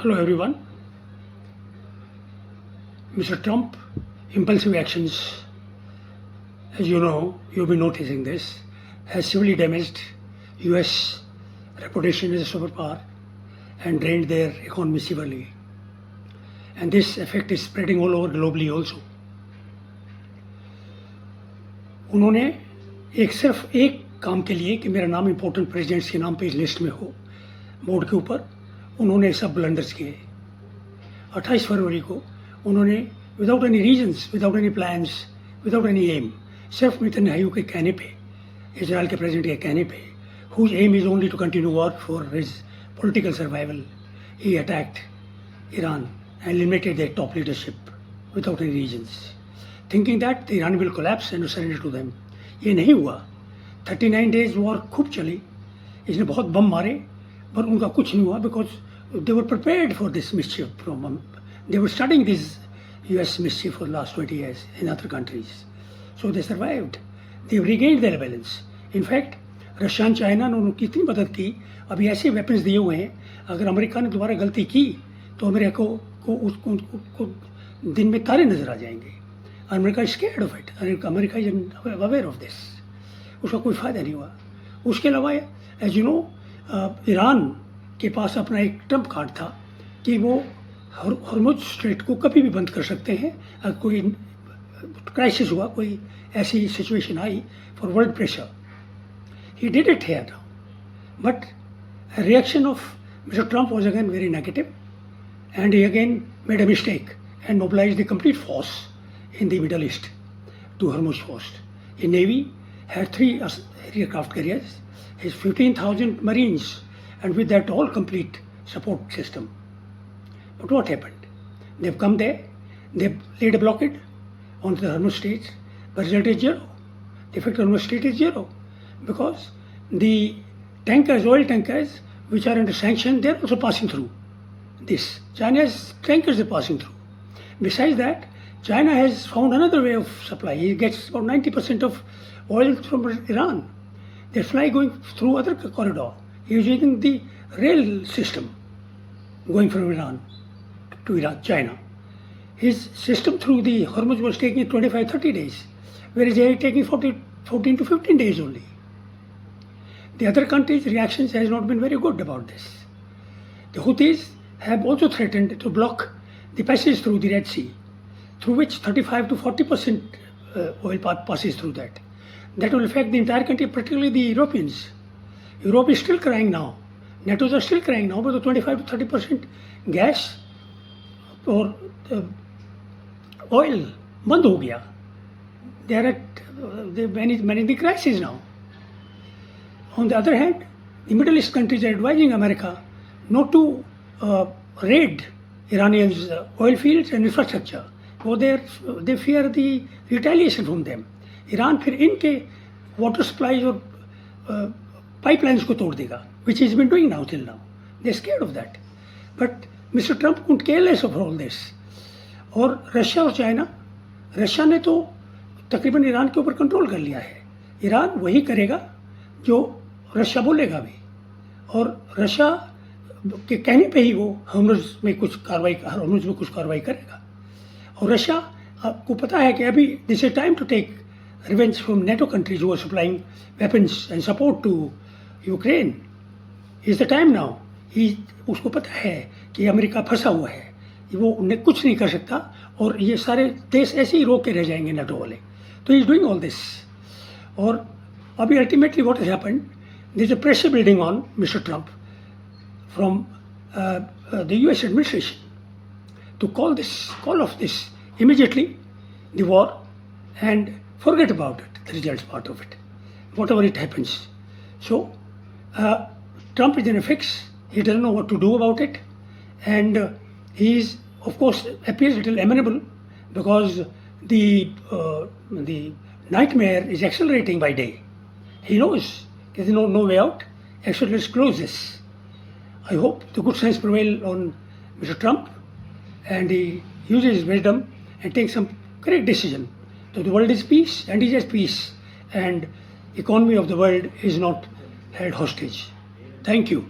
Hello everyone. Mr. Trump, impulsive actions, as you know, you've been noticing this, has severely damaged US reputation as a superpower and drained their economy severely. And this effect is spreading all over globally also. उन्होंने सिर्फ एक काम के लिए कि मेरा नाम important presidents के नाम पे इस लिस्ट में हो बोर्ड के ऊपर उन्होंने सब ब्लंडर्स किए 28 फरवरी को उन्होंने without any reasons without any plans without any aim सिर्फ नेतन्याहू के कहने पे इजराइल के प्रेसिडेंट के कहने पे whose aim is only to continue war for his political survival he attacked Iran and limited their top leadership without any reasons thinking that the Iran will collapse and surrender to them. ये नहीं हुआ. 39 days war खूब चली. इसने बहुत बम मारे पर उनका कुछ नहीं हुआ because they were prepared for this mischief they were studying this US mischief for the last 20 years in other countries. So they survived. They regained their balance. In fact, Russia और चाइना ने उनको कितनी मदद की. अभी ऐसे weapons दिए हुए हैं अगर अमेरिका ने दोबारा गलती की तो अमेरिका को उसको दिन में तारे नजर आ जाएंगे. America is scared of it. America is aware of this. उसका कोई फ़ायदा नहीं हुआ. उसके अलावा एज यू नो ईरान के पास अपना एक ट्रम्प कार्ड था कि वो हॉर्मुज स्ट्रेट को कभी भी बंद कर सकते हैं अगर कोई क्राइसिस हुआ, कोई ऐसी situation I for world pressure. He did it here now but reaction of mister Trump was again very negative and he again made a mistake and mobilised the complete force in the Middle East to Hormuz Coast. The Navy had 3 aircraft carriers, his 15,000 Marines, and with that all complete support system. But what happened? They've come there, they've laid a blockade on the Hormuz Strait. The result is zero. The effect on Hormuz Strait is zero because the tankers, oil tankers, which are under sanction, they're also passing through this. China's tankers are passing through. Besides that, China has found another way of supply. He gets about 90% of oil from Iran. They fly going through other corridor. He is using the rail system going from Iran to China. His system through the Hormuz was taking 25-30 days, whereas they are taking 14 to 15 days only. The other countries' reactions has not been very good about this. The Houthis have also threatened to block the passage through the Red Sea, through which 35 to 40% oil passes through that. That will affect the entire country, particularly the Europeans. Europe is still crying now. NATOs are still crying now, but the 25 to 30% gas or oil बंद हो गया. They are managing the crisis now. On the other hand, the Middle East countries are advising America not to raid Iranians' oil fields and infrastructure. वो they fear the retaliation from them. Iran फिर इनके water supplies और pipelines को तोड़ देगा, which he's been doing now till now. They're scared of that. But Mr. Trump couldn't care less of all this. और Russia और China, Russia ने तो तकरीबन ईरान के ऊपर कंट्रोल कर लिया है. ईरान वही करेगा जो रशिया बोलेगा भी, और रशिया के कहने पे ही वो हॉर्मुज़ में कुछ कार्रवाई करेगा. और रशिया आपको पता है कि अभी this is time to take revenge from NATO countries who are supplying weapons and support to Ukraine. Is the time now. उसको पता है कि अमेरिका फंसा हुआ है, वो उन्हें कुछ नहीं कर सकता और ये सारे देश ऐसे ही रोक के रह जाएंगे नेटो वाले. तो he is doing all this. और अभी ultimately what has happened, there is a pressure building on mister Trump from the US administration to call off this immediately, the war, and forget about it, the results part of it, whatever it happens. So, Trump is in a fix. He doesn't know what to do about it, and he is, of course, appears a little amenable because the nightmare is accelerating by day. He knows there's no way out. Actually, let's close this. I hope the good sense prevail on Mr. Trump, and he uses his wisdom and takes some correct decision. So the world is peace and he has peace, and economy of the world is not held hostage. Thank you.